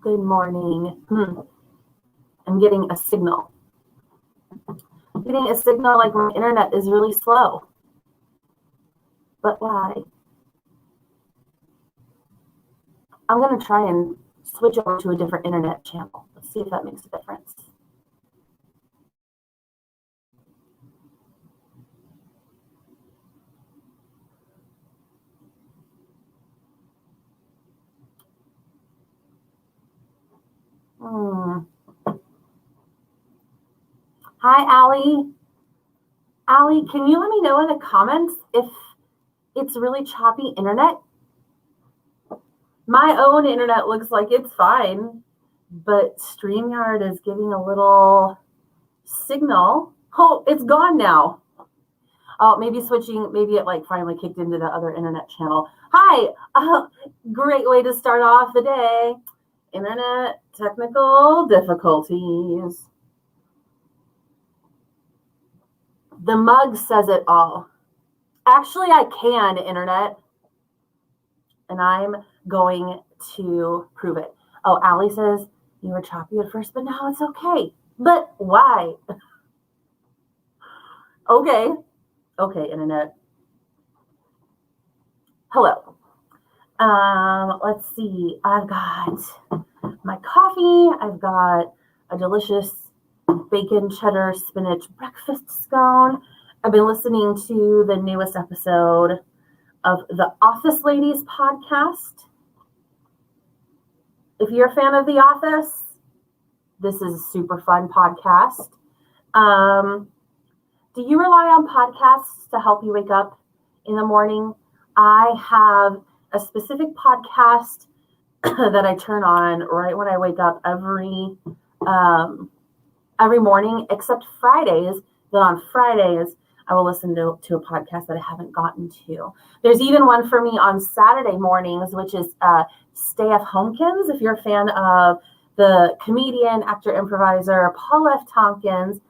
Good morning. I'm getting a signal. Getting a signal like my internet is really slow. But why? I'm going to try and switch over to a different internet channel. Let's see if that makes a difference. Hi, Allie. Allie, can you let me know in the comments if it's really choppy internet? My own internet looks like it's fine, but StreamYard is giving a little signal. Oh, it's gone now. Oh, maybe it like finally kicked into the other internet channel. Hi, great way to start off the day. Internet technical difficulties. The mug says it all. Actually, I can, internet. And I'm going to prove it. Oh, Allie says, you were choppy at first, but now it's okay. But why? Okay, internet. Hello. Let's see. I've got my coffee. I've got a delicious bacon cheddar spinach breakfast scone. I've been listening to the newest episode of the Office Ladies podcast. If you're a fan of The Office, this is a super fun podcast. Do you rely on podcasts to help you wake up in the morning? I have a specific podcast that I turn on right when I wake up every morning, except Fridays. Then on Fridays, I will listen to a podcast that I haven't gotten to. There's even one for me on Saturday mornings, which is Stay F. Homekins. If you're a fan of the comedian, actor, improviser, Paul F. Tompkins,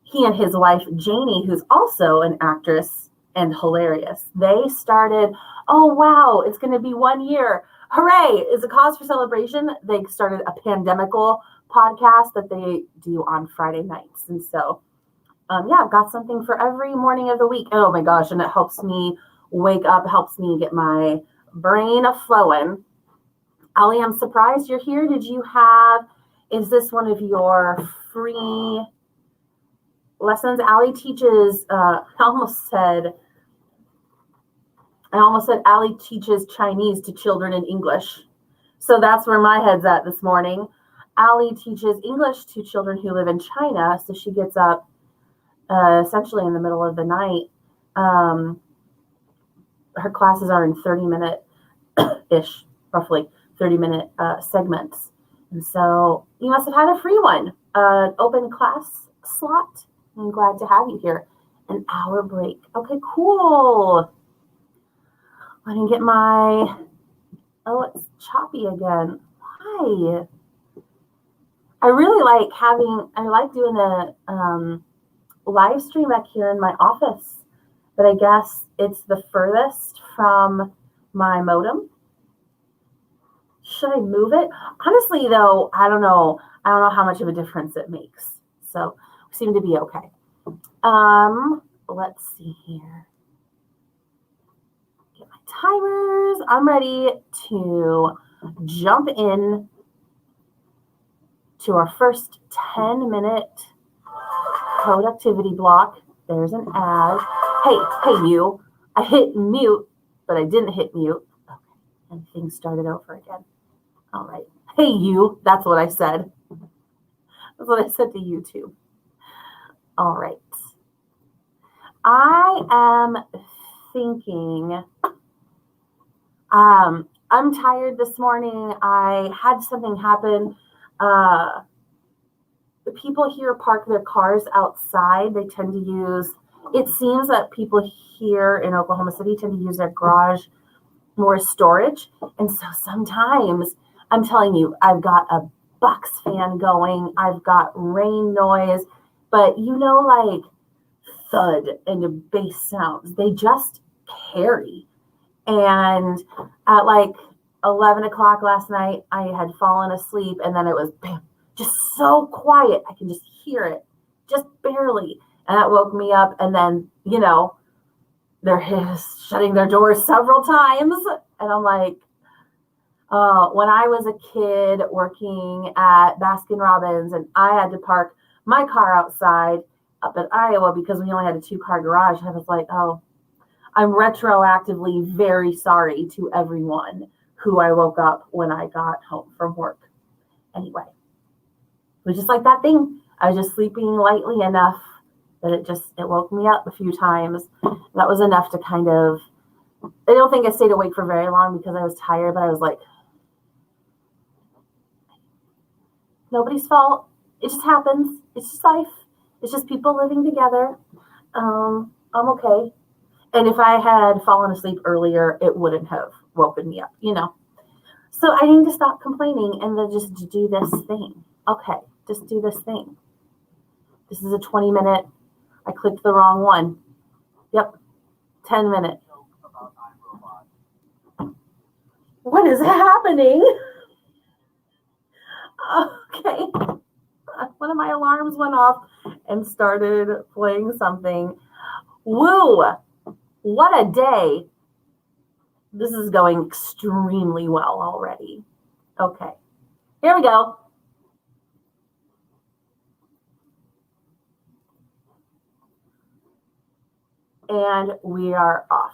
he and his wife, Janie, who's also an actress and hilarious, they started, oh, wow, it's going to be 1 year. Hooray, is a cause for celebration. They started a pandemical podcast that they do on Friday nights. And so, I've got something for every morning of the week. Oh my gosh, and it helps me wake up, helps me get my brain flowing. Allie, I'm surprised you're here. Is this one of your free lessons? Allie teaches, I almost said Allie teaches Chinese to children in English. So that's where my head's at this morning. Allie teaches English to children who live in China. So she gets up essentially in the middle of the night. Her classes are in 30-minute-ish, roughly 30-minute segments. And so you must have had a free one, open class slot. I'm glad to have you here. An hour break. Okay, cool. Let me get it's choppy again. Hi. I really like doing a live stream back here in my office, but I guess it's the furthest from my modem. Should I move it? Honestly, though, I don't know how much of a difference it makes. So we seem to be okay. Let's see here. Get my timers. I'm ready to jump in to our first 10-minute productivity block. There's an ad. Hey, you. I hit mute, but I didn't hit mute. Okay, and things started over again. All right. Hey, you. That's what I said. That's what I said to YouTube. All right. I am thinking, I'm tired this morning. I had something happen. The people here park their cars outside. They tend to it seems that people here in Oklahoma City tend to use their garage more as storage. And so sometimes, I'm telling you, I've got a Bucks fan going. I've got rain noise. But like thud and bass sounds, they just carry. And at like 11 o'clock last night, I had fallen asleep, and then it was bam, just so quiet. I can just hear it, just barely. And that woke me up. And then, they're shutting their doors several times. And I'm like, when I was a kid working at Baskin Robbins and I had to park my car outside up in Iowa because we only had a 2-car garage, I was like, oh, I'm retroactively very sorry to everyone who I woke up when I got home from work. Anyway, it was just like that thing. I was just sleeping lightly enough that it woke me up a few times. That was enough to kind of, I don't think I stayed awake for very long because I was tired, but I was like, nobody's fault. It just happens. It's just life. It's just people living together. I'm okay. And if I had fallen asleep earlier, it wouldn't have woken me up, So I need to stop complaining and then just do this thing. Okay, just do this thing. This is a 20-minute. I clicked the wrong one. Yep, 10-minute. What is happening? Okay. One of my alarms went off and started playing something. Woo! What a day. This is going extremely well already. Okay, here we go. And we are off.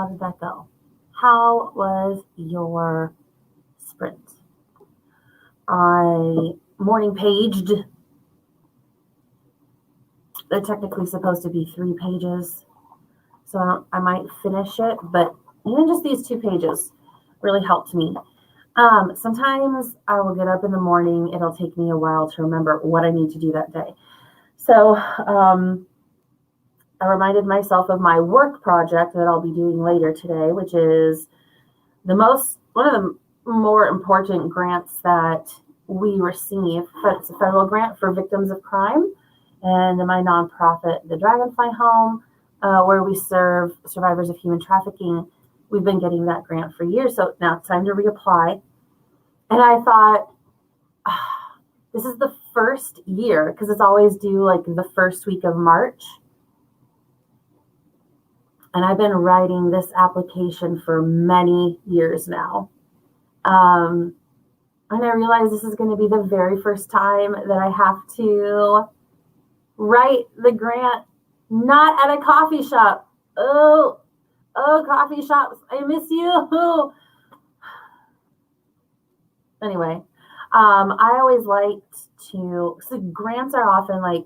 how did that go? How was your sprint? I morning paged. They're technically supposed to be 3 pages, so I might finish it, but even just these 2 pages really helped me. Sometimes I will get up in the morning. It'll take me a while to remember what I need to do that day. So I reminded myself of my work project that I'll be doing later today, which is one of the more important grants that we receive. It's a federal grant for victims of crime, and my nonprofit, the Dragonfly Home, where we serve survivors of human trafficking. We've been getting that grant for years, so now it's time to reapply. And I thought, this is the first year, because it's always due like the first week of March. And I've been writing this application for many years now. And I realized this is going to be the very first time that I have to write the grant, not at a coffee shop. Oh, coffee shops, I miss you. Anyway, I always liked to, so grants are often like,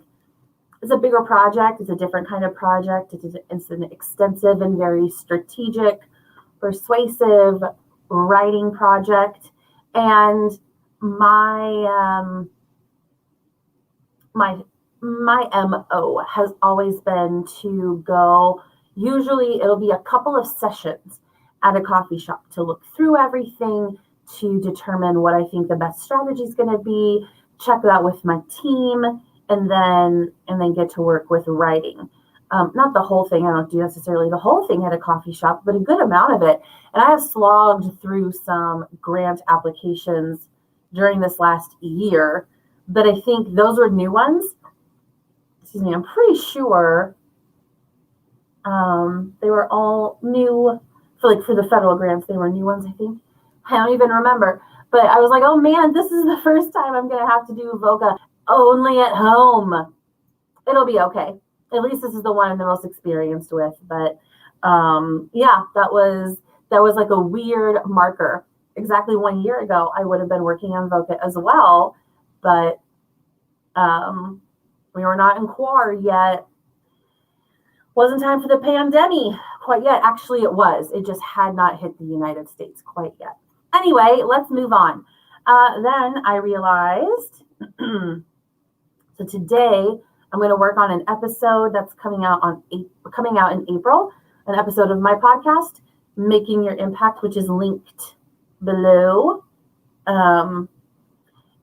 it's a bigger project. It's a different kind of project. It's an extensive and very strategic, persuasive writing project. And my MO has always been to go, usually it'll be a couple of sessions at a coffee shop to look through everything, to determine what I think the best strategy is going to be, check that with my team, and then get to work with writing. Not the whole thing. I don't do necessarily the whole thing at a coffee shop, but a good amount of it. And I have slogged through some grant applications during this last year, but I think those were new ones. Excuse me, I'm pretty sure they were all new. For the federal grants, they were new ones, I think. I don't even remember. But I was like, oh man, this is the first time I'm going to have to do VOCA only at home. It'll be okay. At least this is the one I'm the most experienced with. But yeah, that was like a weird marker. Exactly 1 year ago, I would have been working on VOCA as well, but we were not in quar yet. Wasn't time for the pandemic quite yet. Actually, it was. It just had not hit the United States quite yet. Anyway, let's move on. Then I realized, so today I'm going to work on an episode that's coming out in April, an episode of my podcast, Making Your Impact, which is linked below. And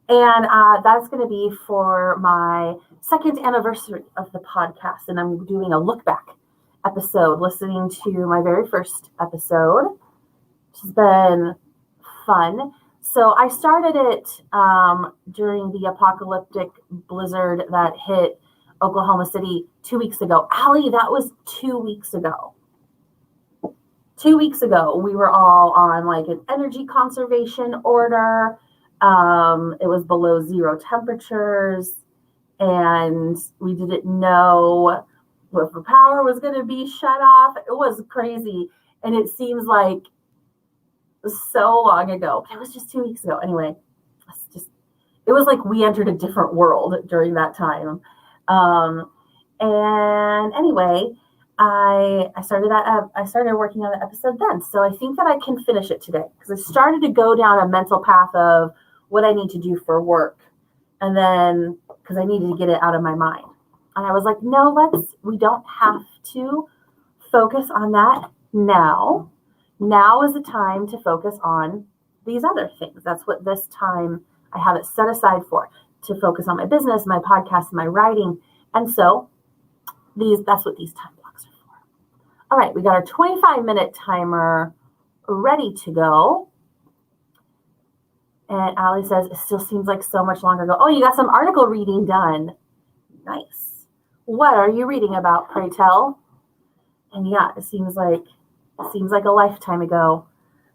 that's going to be for my 2nd anniversary of the podcast. And I'm doing a look back episode, listening to my very first episode, which has been fun. So I started it during the apocalyptic blizzard that hit Oklahoma City 2 weeks ago. Allie, that was 2 weeks ago. 2 weeks ago, we were all on like an energy conservation order. It was below 0 temperatures, and we didn't know if the power was going to be shut off. It was crazy, and it seems like so long ago. But it was just 2 weeks ago. Anyway, it was like we entered a different world during that time. And anyway, I started working on the episode then. So I think that I can finish it today, because I started to go down a mental path of what I need to do for work. And then, because I needed to get it out of my mind. And I was like, no, we don't have to focus on that now. Now is the time to focus on these other things. That's what this time I have it set aside for, to focus on my business, my podcast, my writing. And so that's what these time blocks are for. All right, we got our 25-minute timer ready to go. And Allie says, it still seems like so much longer ago. Oh, you got some article reading done. Nice. What are you reading about, pray tell? And yeah, it seems like a lifetime ago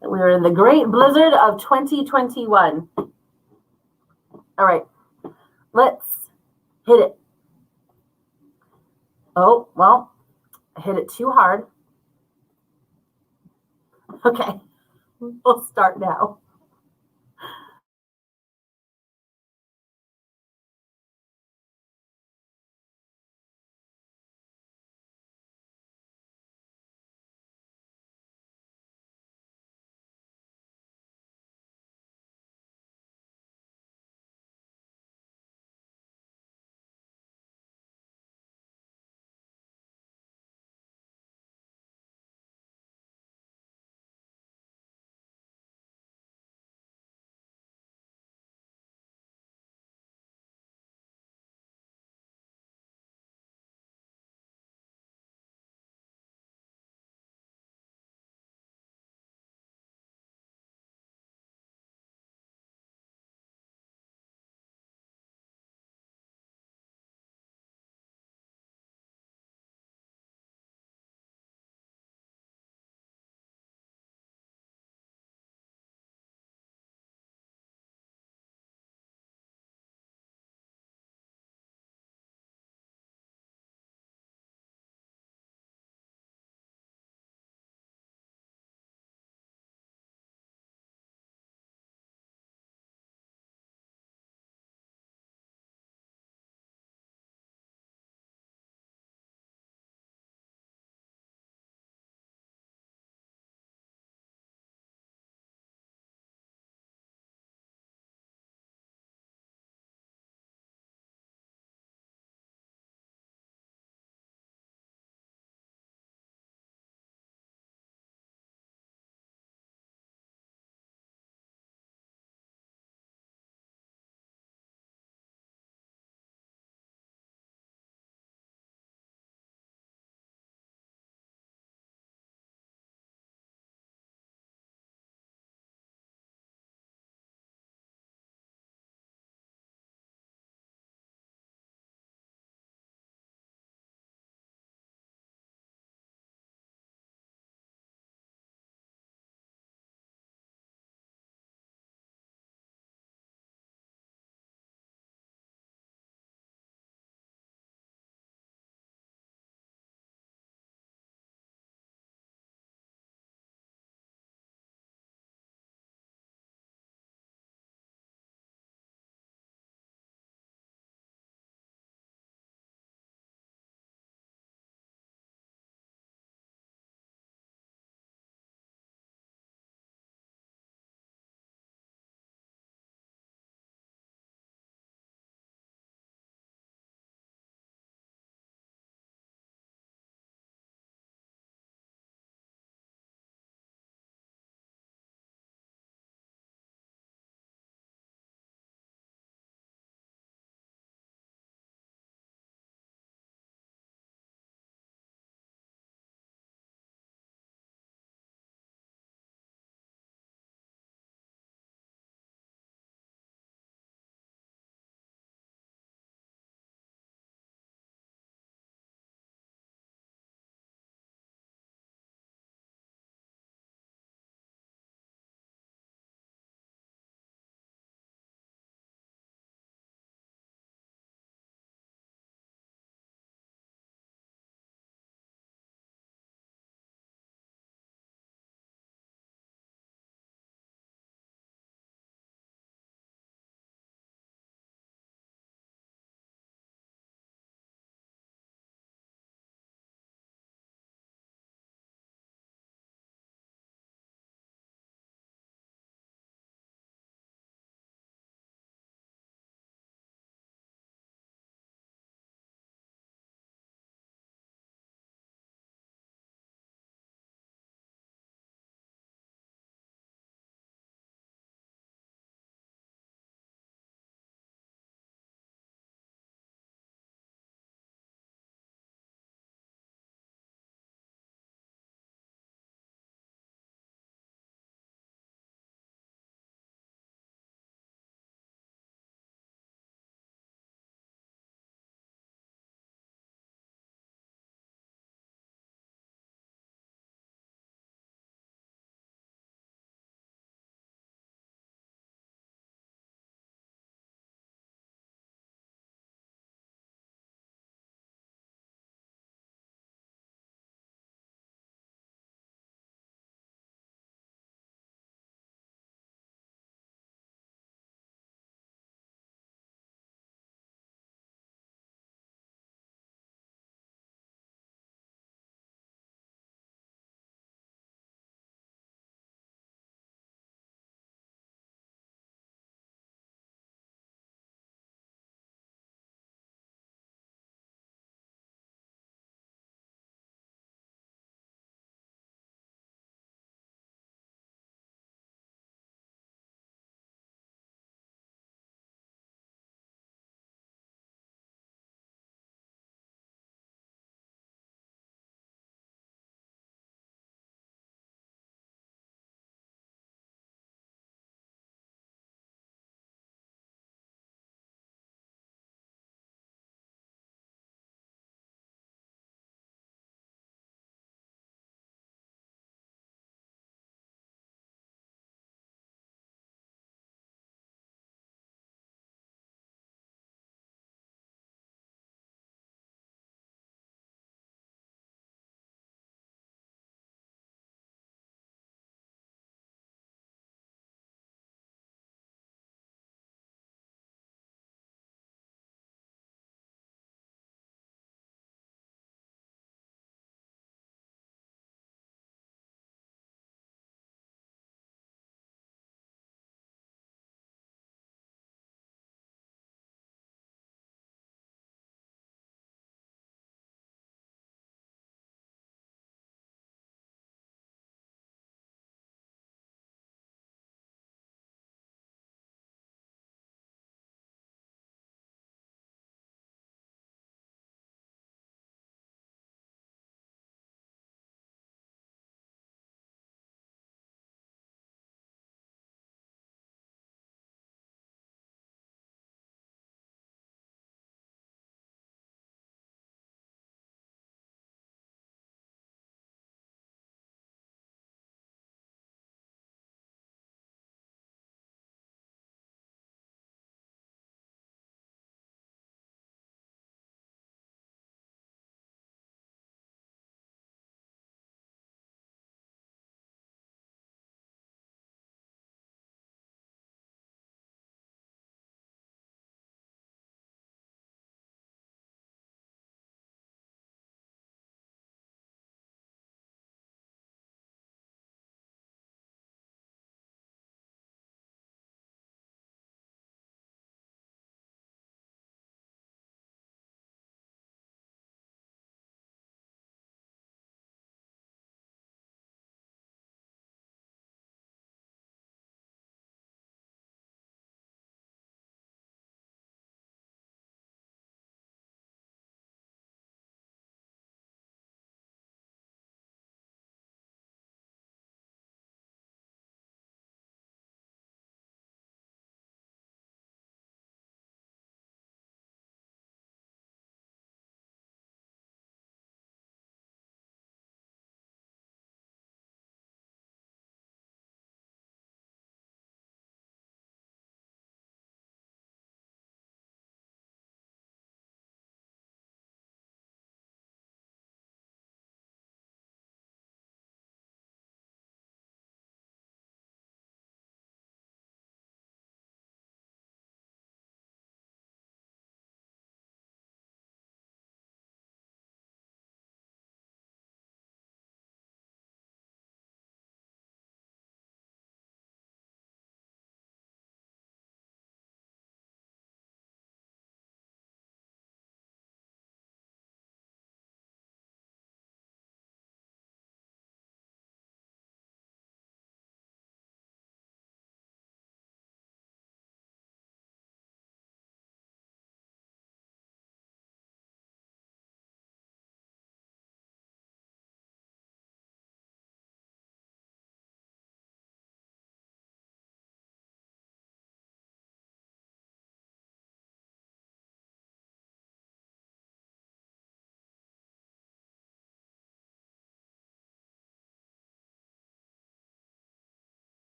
that we were in the great blizzard of 2021. All right, let's hit it. Oh, well, I hit it too hard. Okay, we'll start now.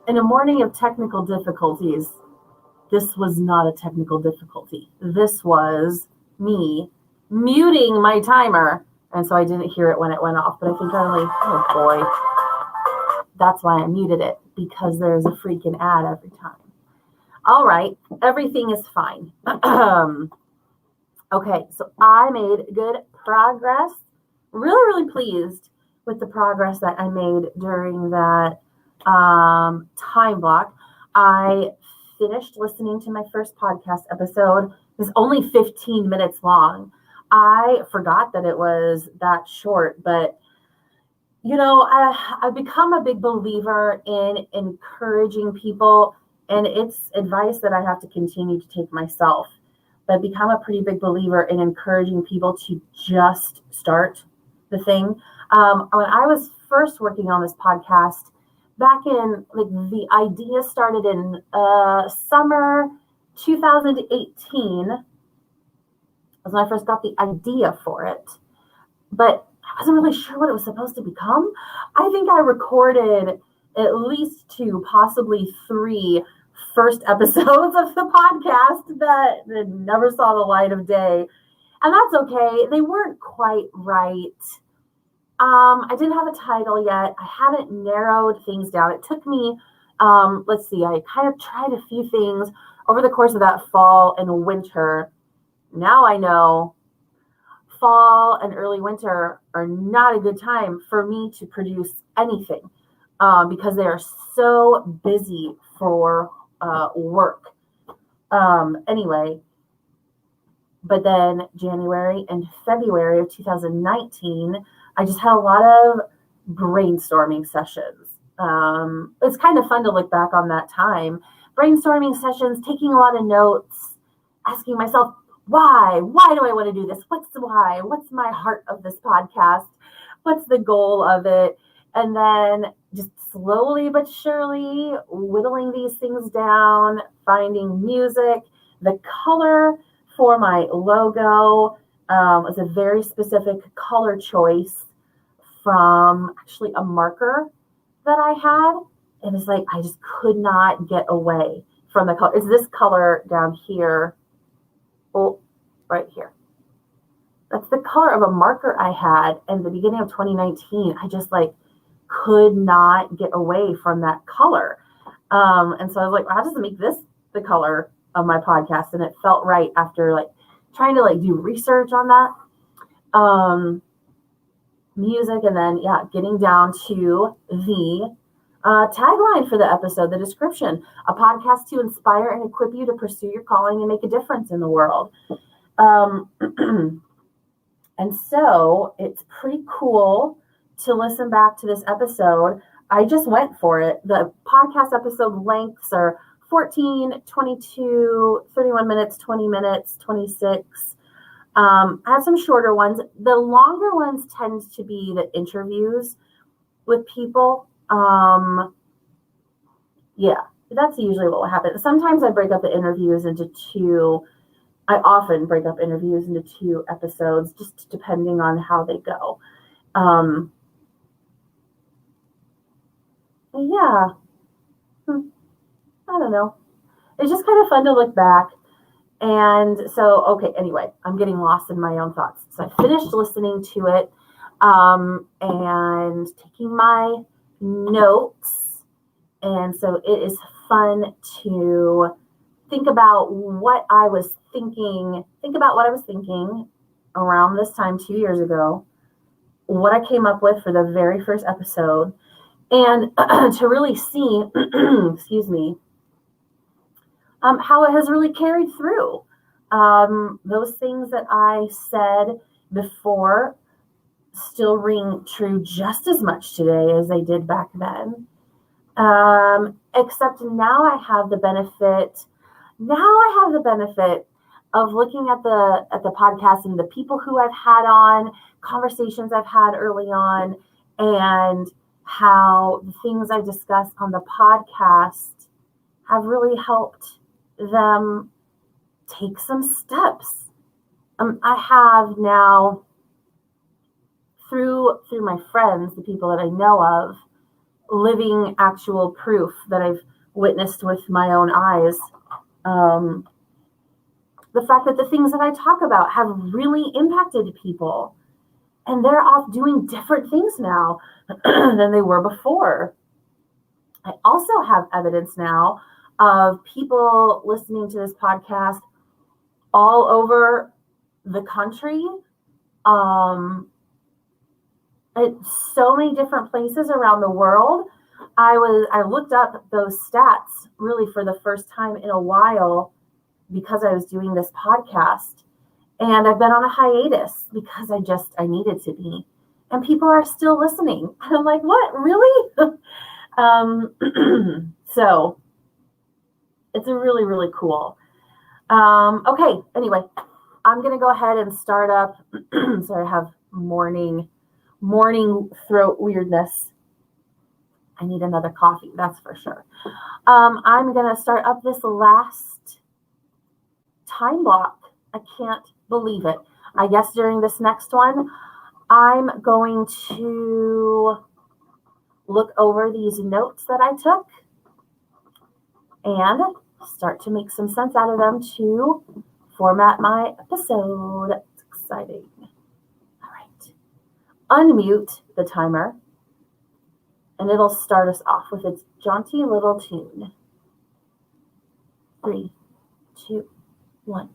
In a morning of technical difficulties, this was not a technical difficulty. This was me muting my timer. And so I didn't hear it when it went off. But I think oh boy, that's why I muted it, because there's a freaking ad every time. All right, everything is fine. Okay, so I made good progress. Really, really pleased with the progress that I made during that time block. I finished listening to my first podcast episode. It was only 15 minutes long. I forgot that it was that short, but I've become a big believer in encouraging people, and it's advice that I have to continue to take myself. But I've become a pretty big believer in encouraging people to just start the thing. When I was first working on this podcast, back in the idea started in summer 2018. Was when I first got the idea for it, but I wasn't really sure what it was supposed to become. I think I recorded at least 2, possibly 3 first episodes of the podcast that never saw the light of day. And that's okay. They weren't quite right. I didn't have a title yet. I hadn't narrowed things down. It took me, let's see, I kind of tried a few things over the course of that fall and winter. Now I know fall and early winter are not a good time for me to produce anything because they are so busy for work. Anyway, but then January and February of 2019, I just had a lot of brainstorming sessions. It's kind of fun to look back on that time. Brainstorming sessions, taking a lot of notes, asking myself, why? Why do I want to do this? What's the why? What's my heart of this podcast? What's the goal of it? And then just slowly but surely whittling these things down, finding music. The color for my logo was a very specific color choice from actually a marker that I had. And it's like, I just could not get away from the color. It's this color down here. Oh, right here. That's the color of a marker I had in the beginning of 2019. I just could not get away from that color. And so I was like, I'll just make this the color of my podcast. And it felt right after trying to do research on that. Music, and then getting down to the tagline for the episode, the description: a podcast to inspire and equip you to pursue your calling and make a difference in the world. And so it's pretty cool to listen back to this episode. I just went for it. The podcast episode lengths are 14, 22, 31 minutes, 20 minutes, 26. I had some shorter ones. The longer ones tend to be the interviews with people. That's usually what will happen. Sometimes I break up the interviews into 2. I often break up interviews into 2 episodes, just depending on how they go. I don't know. It's just kind of fun to look back. And so, okay, anyway, I'm getting lost in my own thoughts. So I finished listening to it and taking my notes. And so it is fun to think about what I was thinking around this time 2 years ago, what I came up with for the very first episode, and to really see, excuse me, how it has really carried through. Those things that I said before still ring true just as much today as they did back then. Except now I have the benefit of looking at the podcast and the people who I've had on, conversations I've had early on, and how the things I discuss on the podcast have really helped them take some steps. I have now, through my friends, the people that I know of, living actual proof that I've witnessed with my own eyes. The fact that the things that I talk about have really impacted people, and they're off doing different things now than they were before. I also have evidence now of people listening to this podcast all over the country, at so many different places around the world. I looked up those stats really for the first time in a while because I was doing this podcast, and I've been on a hiatus because I needed to be, and people are still listening. I'm like, what, really? So it's a really, really cool. Okay, anyway, I'm going to go ahead and start up. Sorry, I have morning throat weirdness. I need another coffee, that's for sure. I'm going to start up this last time block. I can't believe it. I guess during this next one, I'm going to look over these notes that I took and start to make some sense out of them to format my episode. It's exciting. All right. Unmute the timer, and it'll start us off with its jaunty little tune. 3, 2, 1.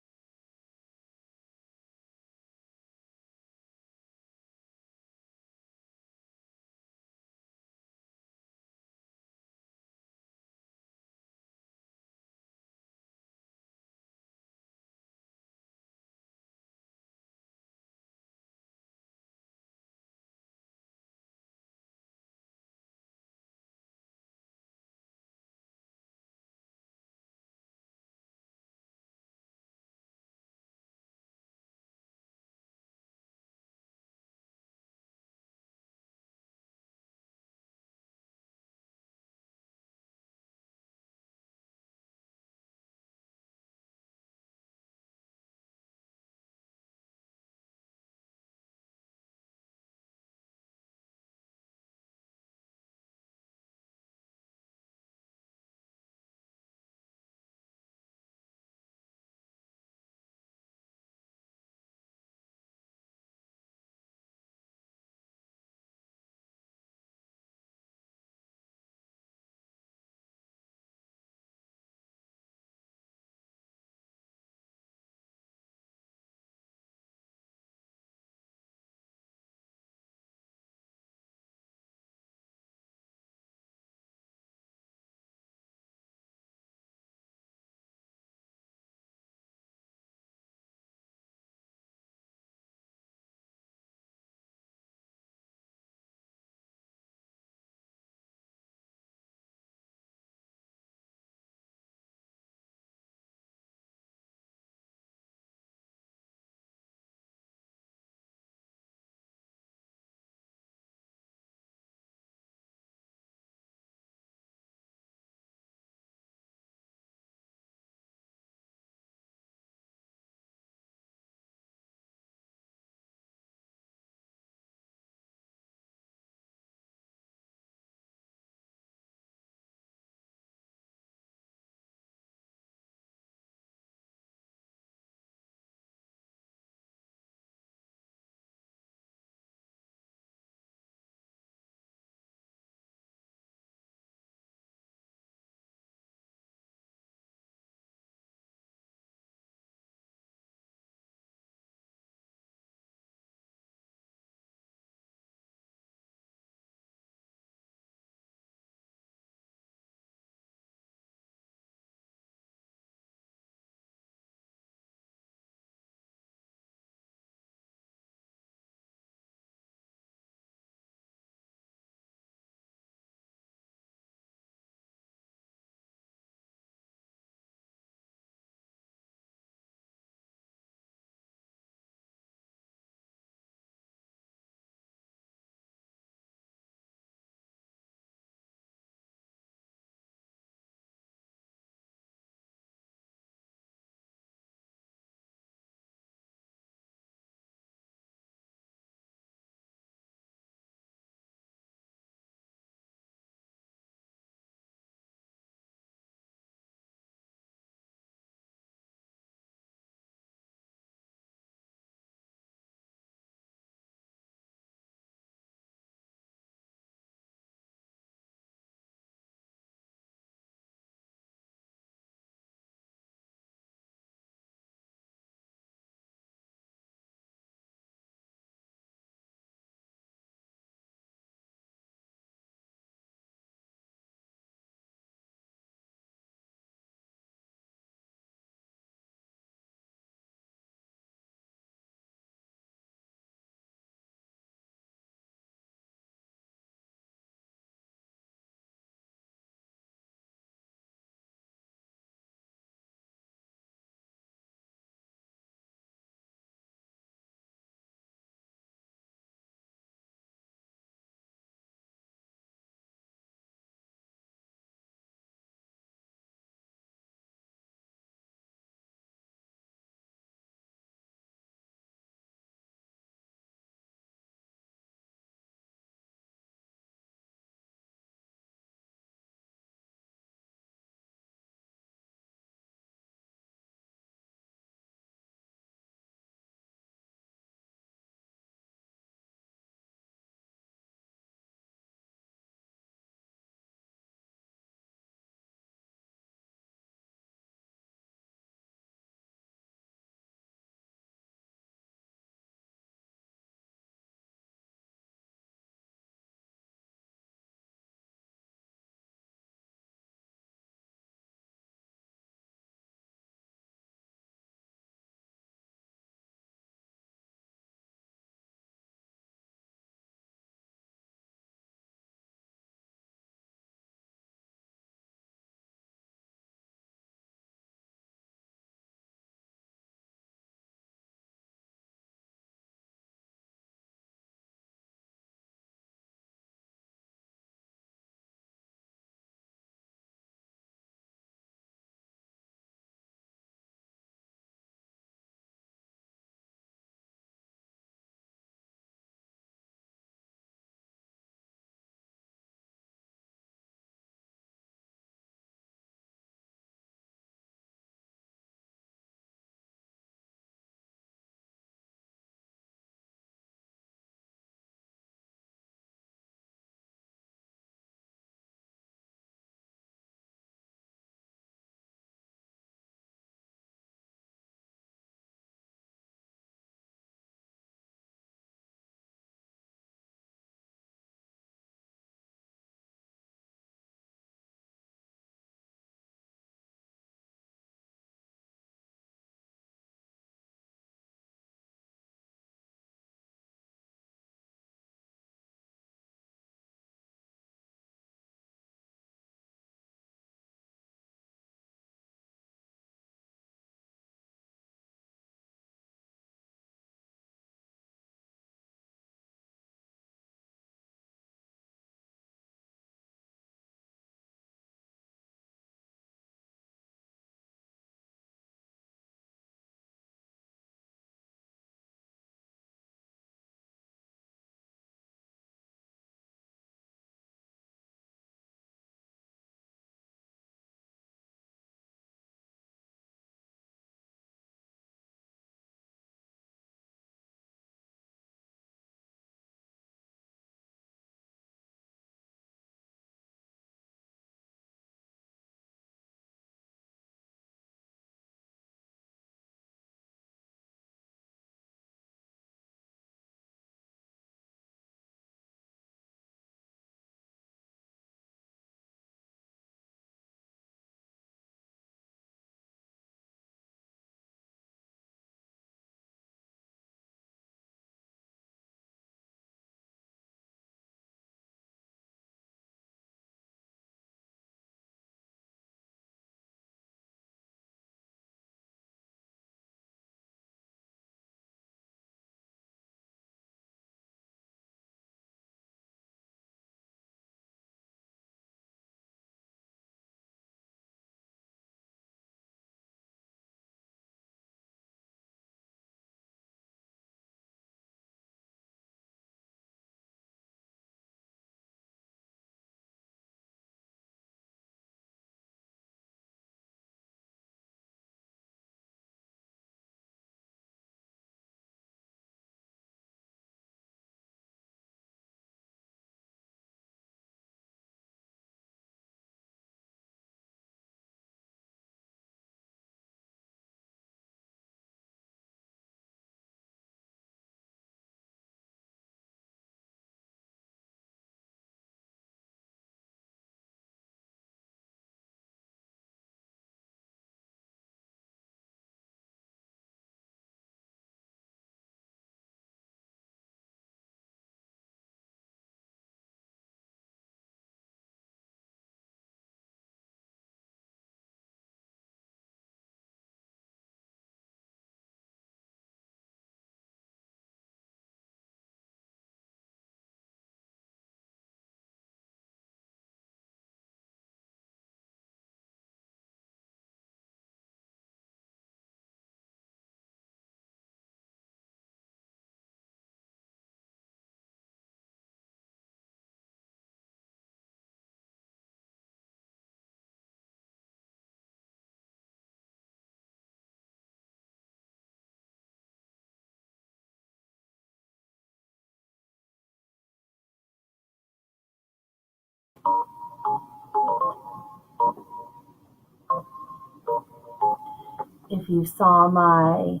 if you saw my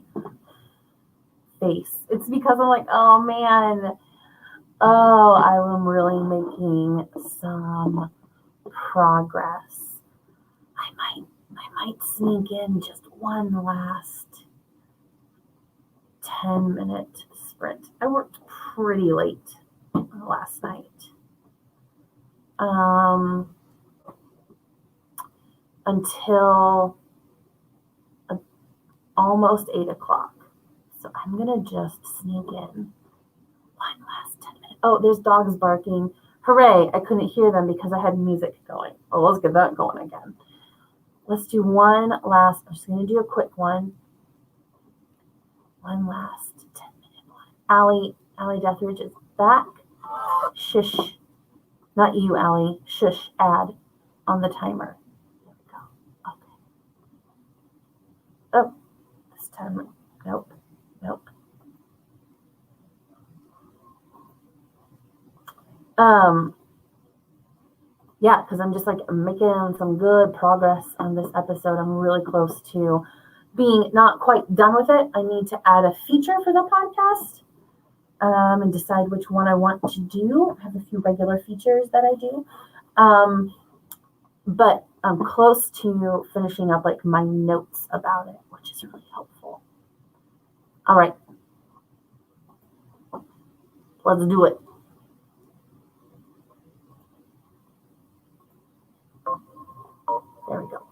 face. It's because I'm like, oh man, oh, I am really making some progress. I might sneak in just one last 10-minute sprint. I worked pretty late last night. Until almost 8 o'clock. So I'm going to just sneak in one last 10 minutes. Oh, there's dogs barking. Hooray, I couldn't hear them because I had music going. Oh, let's get that going again. Let's do one last, I'm just going to do a quick one. One last 10-minute one. AllyDeatherageArt is back. Shush. Not you, Ally. Shush, add on the timer. There we go. Okay. Oh, this time, nope. Yeah, because I'm just like making some good progress on this episode. I'm really close to being not quite done with it. I need to add a feature for the podcast and decide which one I want to do. I have a few regular features that I do. But I'm close to finishing up like my notes about it, which is really helpful. All right. Let's do it. There we go.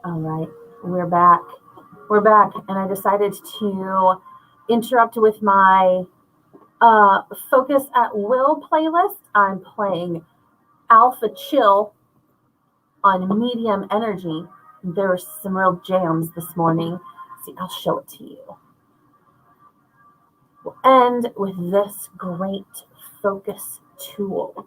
All right, we're back. We're back, and I decided to interrupt with my Focus at Will playlist. I'm playing Alpha Chill on medium energy. There are some real jams this morning. See, I'll show it to you. We'll end with this great focus tool.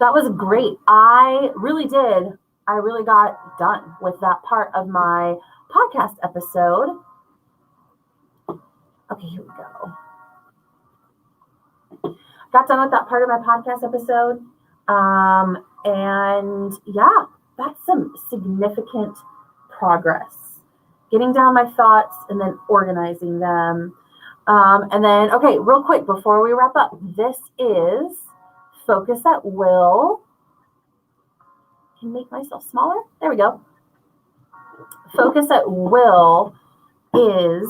That was great. I really got done with that part of my podcast episode. Okay, here we go. Got done with that part of my podcast episode. And yeah, that's some significant progress. Getting down my thoughts and then organizing them. And then, okay, real quick before we wrap up, this is Focus at Will. Can make myself smaller. There we go. Focus at Will is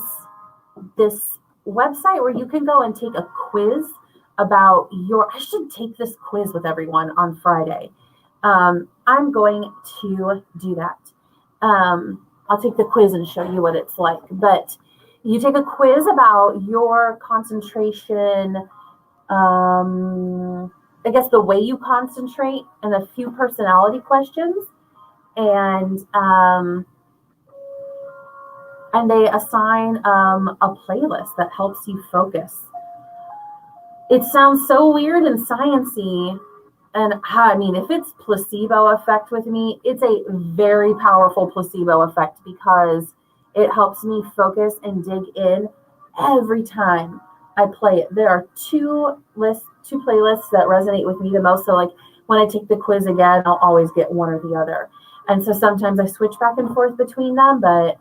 this website where you can go and take a quiz about I should take this quiz with everyone on Friday. I'm going to do that. I'll take the quiz and show you what it's like. But you take a quiz about your concentration, I guess the way you concentrate, and a few personality questions. And they assign a playlist that helps you focus. It sounds so weird and sciencey. And I mean, if it's placebo effect with me, it's a very powerful placebo effect because it helps me focus and dig in every time I play it. There are two playlists that resonate with me the most. So like when I take the quiz again, I'll always get one or the other. And so sometimes I switch back and forth between them, but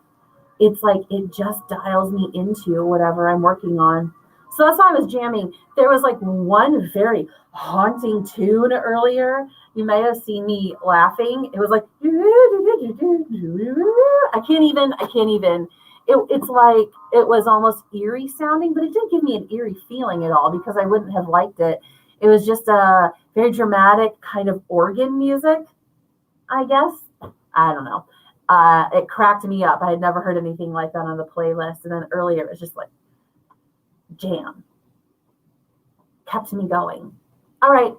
it's like it just dials me into whatever I'm working on. So that's why I was jamming. There was like one very haunting tune earlier. You may have seen me laughing. It was like, I can't even. It's like, it was almost eerie sounding, but it didn't give me an eerie feeling at all because I wouldn't have liked it. It was just a very dramatic kind of organ music, I guess. I don't know. It cracked me up. I had never heard anything like that on the playlist. And then earlier, it was just like jam. Kept me going. All right,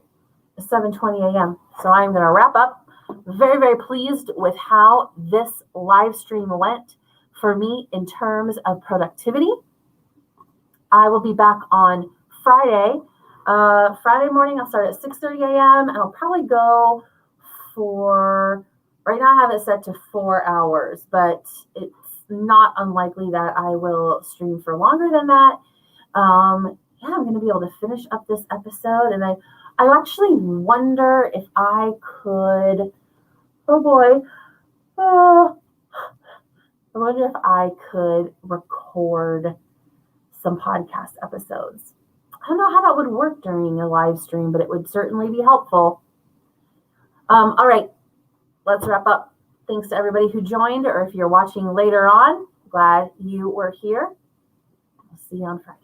7:20 a.m. So I'm going to wrap up. Very, very pleased with how this live stream went for me in terms of productivity. I will be back on Friday. Friday morning, I'll start at 6:30 a.m. and I'll probably go for, right now I have it set to 4 hours, but it's not unlikely that I will stream for longer than that. Yeah, I'm going to be able to finish up this episode, and I actually wonder if I could, I wonder if I could record some podcast episodes. I don't know how that would work during a live stream, but it would certainly be helpful. All right, let's wrap up. Thanks to everybody who joined, or if you're watching later on, glad you were here. I'll see you on Friday.